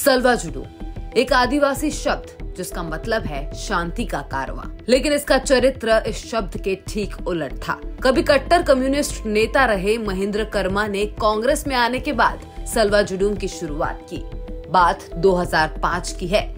सलवा जुडूम एक आदिवासी शब्द जिसका मतलब है शांति का कारवां, लेकिन इसका चरित्र इस शब्द के ठीक उलट था। कभी कट्टर कम्युनिस्ट नेता रहे महेंद्र कर्मा ने कांग्रेस में आने के बाद सलवा जुडूम की शुरुआत की। बात 2005 की है।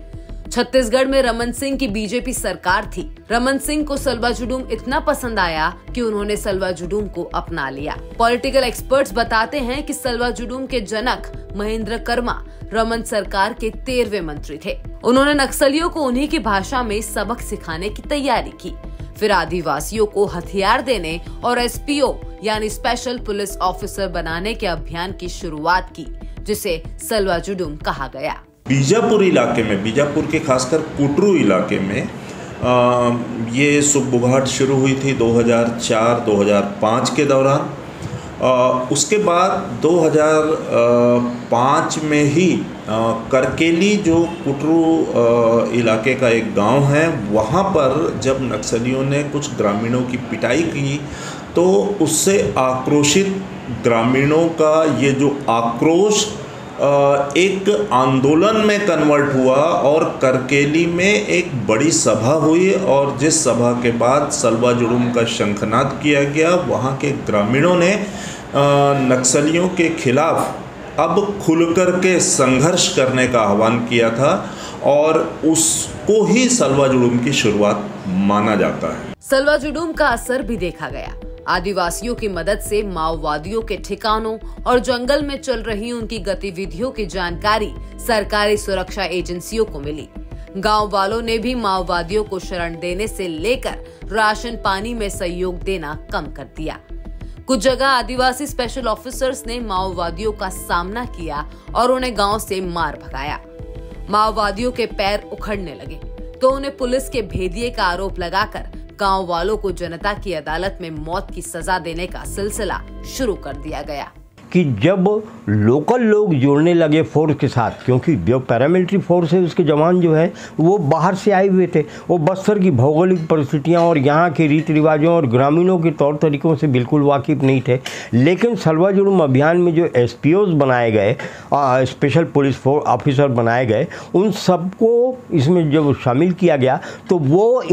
छत्तीसगढ़ में रमन सिंह की बीजेपी सरकार थी। रमन सिंह को सलवा जुडूम इतना पसंद आया कि उन्होंने सलवा जुडूम को अपना लिया। पॉलिटिकल एक्सपर्ट्स बताते हैं कि सलवा जुडूम के जनक महेंद्र कर्मा रमन सरकार के 13वें मंत्री थे। उन्होंने नक्सलियों को उन्हीं की भाषा में सबक सिखाने की तैयारी की। फिर आदिवासियों को हथियार देने और एसपीओ यानी स्पेशल पुलिस ऑफिसर बनाने के अभियान की शुरुआत की, जिसे सलवा जुडूम कहा गया। बीजापुर इलाके में, बीजापुर के खासकर कुटरू इलाके में ये सुखबुगाहट शुरू हुई थी 2004-2005 के दौरान। उसके बाद 2005 में ही करकेली जो कुटरू इलाके का एक गांव है, वहाँ पर जब नक्सलियों ने कुछ ग्रामीणों की पिटाई की तो उससे आक्रोशित ग्रामीणों का ये जो आक्रोश एक आंदोलन में कन्वर्ट हुआ और करकेली में एक बड़ी सभा हुई और जिस सभा के बाद सलवा जुडूम का शंखनाद किया गया। वहाँ के ग्रामीणों ने नक्सलियों के खिलाफ अब खुलकर के संघर्ष करने का आह्वान किया था और उसको ही सलवा जुडूम की शुरुआत माना जाता है। सलवा जुडूम का असर भी देखा गया। आदिवासियों की मदद से माओवादियों के ठिकानों और जंगल में चल रही उनकी गतिविधियों की जानकारी सरकारी सुरक्षा एजेंसियों को मिली। गांव वालों ने भी माओवादियों को शरण देने से लेकर राशन पानी में सहयोग देना कम कर दिया। कुछ जगह आदिवासी स्पेशल ऑफिसर्स ने माओवादियों का सामना किया और उन्हें गांव से मार भगाया। माओवादियों के पैर उखड़ने लगे तो उन्हें पुलिस के भेदिये का आरोप लगाकर गांव वालों को जनता की अदालत में मौत की सजा देने का सिलसिला शुरू कर दिया गया। कि जब लोकल लोग जुड़ने लगे फोर्स के साथ, क्योंकि जो पैरामिलिट्री फोर्स है उसके जवान जो है वो बाहर से आए हुए थे, वो बस्तर की भौगोलिक परिस्थितियां और यहाँ के रीति रिवाजों और ग्रामीणों के तौर तरीकों से बिल्कुल वाकिफ नहीं थे। लेकिन सलवा जुडूम अभियान में जो एसपीओज बनाए गए, स्पेशल पुलिस फोर्स ऑफिसर बनाए गए, उन सबको इसमें जब शामिल किया गया तो वो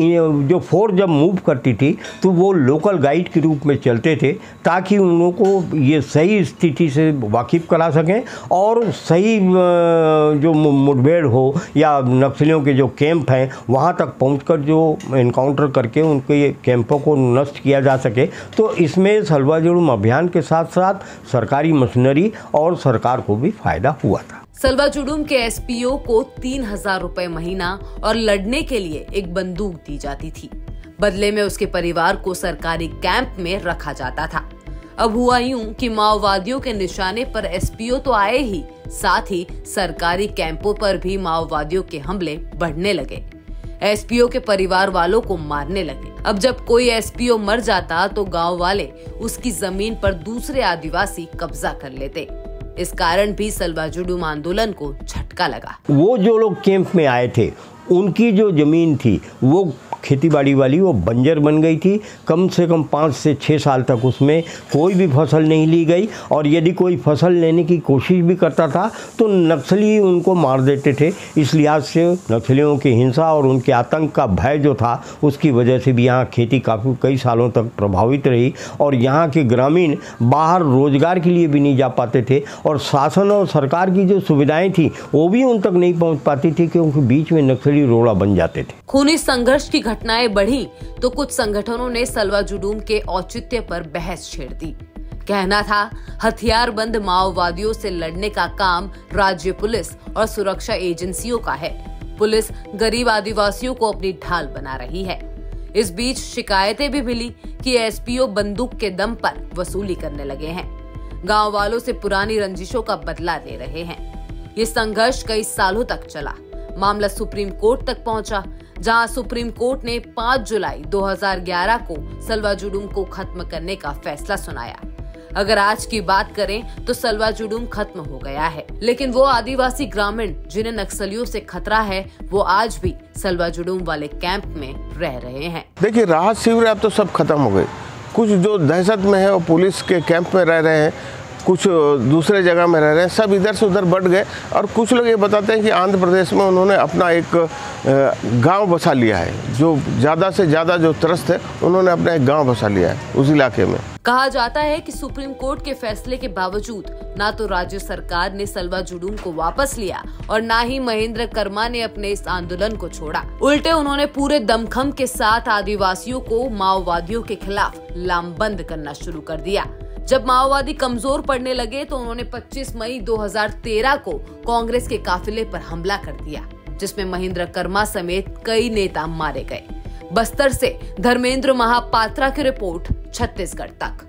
जो फोर्स जब मूव करती थी तो वो लोकल गाइड के रूप में चलते थे ताकि उन लोगों को ये सही स्थिति से वाकिफ करा सकें और सही जो मुठभेड़ हो या नक्सलियों के जो कैंप हैं वहाँ तक पहुंचकर जो एनकाउंटर करके उनके कैंपों को नष्ट किया जा सके। तो इसमें सलवा जुडूम अभियान के साथ साथ सरकारी मशीनरी और सरकार को भी फायदा हुआ था। सलवा जुडूम के एसपीओ को 3000 रुपए महीना और लड़ने के लिए एक बंदूक दी जाती थी। बदले में उसके परिवार को सरकारी कैंप में रखा जाता था। अब हुआ यूं कि माओवादियों के निशाने पर एसपीओ तो आए ही, साथ ही सरकारी कैंपों पर भी माओवादियों के हमले बढ़ने लगे। एसपीओ के परिवार वालों को मारने लगे। अब जब कोई एसपीओ मर जाता तो गांव वाले उसकी जमीन पर दूसरे आदिवासी कब्जा कर लेते। इस कारण भी सलवा जुडूम आंदोलन को झटका लगा। वो जो लोग कैंप में आए थे उनकी जो जमीन थी वो खेतीबाड़ी वाली वो बंजर बन गई थी। कम से कम 5 से 6 साल तक उसमें कोई भी फसल नहीं ली गई और यदि कोई फसल लेने की कोशिश भी करता था तो नक्सली उनको मार देते थे। इस लिहाज से नक्सलियों की हिंसा और उनके आतंक का भय जो था उसकी वजह से भी यहाँ खेती काफ़ी कई सालों तक प्रभावित रही और यहाँ के ग्रामीण बाहर रोजगार के लिए भी नहीं जा पाते थे और शासन और सरकार की जो सुविधाएं थी वो भी उन तक नहीं पहुँच पाती थी क्योंकि बीच में नक्सली रोड़ा बन जाते थे। खूनी संघर्ष की घटनाएं बढ़ी तो कुछ संगठनों ने सलवा जुडूम के औचित्य पर बहस छेड़ दी। कहना था हथियारबंद माओवादियों से लड़ने का काम राज्य पुलिस और सुरक्षा एजेंसियों का है। पुलिस गरीब आदिवासियों को अपनी ढाल बना रही है। इस बीच शिकायतें भी मिली कि एसपीओ बंदूक के दम पर वसूली करने लगे हैं। गांव वालों से पुरानी रंजिशों का बदला ले रहे हैं। ये संघर्ष कई सालों तक चला। मामला सुप्रीम कोर्ट तक पहुंचा, जहां सुप्रीम कोर्ट ने 5 जुलाई 2011 को सलवा जुडूम को खत्म करने का फैसला सुनाया। अगर आज की बात करें तो सलवा जुडूम खत्म हो गया है, लेकिन वो आदिवासी ग्रामीण जिन्हें नक्सलियों से खतरा है वो आज भी सलवा जुडूम वाले कैंप में रह रहे हैं। देखिए, राहत शिविर अब तो सब खत्म हो गए। कुछ जो दहशत में है वो पुलिस के कैंप में रह रहे हैं। कुछ दूसरे जगह में रह रहे हैं, सब इधर से उधर बढ़ गए। और कुछ लोग ये बताते हैं कि आंध्र प्रदेश में उन्होंने अपना एक गांव बसा लिया है, जो ज़्यादा से ज़्यादा जो त्रस्त है उन्होंने अपना एक गांव बसा लिया है उस इलाके में। कहा जाता है कि सुप्रीम कोर्ट के फैसले के बावजूद ना तो राज्य सरकार ने सलवा जुडूम को वापस लिया और ना ही महेंद्र कर्मा ने अपने इस आंदोलन को छोड़ा। उल्टे उन्होंने पूरे दमखम के साथ आदिवासियों को माओवादियों के खिलाफ लामबंद करना शुरू कर दिया। जब माओवादी कमजोर पड़ने लगे तो उन्होंने 25 मई 2013 को कांग्रेस के काफिले पर हमला कर दिया, जिसमें महेंद्र कर्मा समेत कई नेता मारे गए। बस्तर से धर्मेंद्र महापात्रा की रिपोर्ट, छत्तीसगढ़ तक।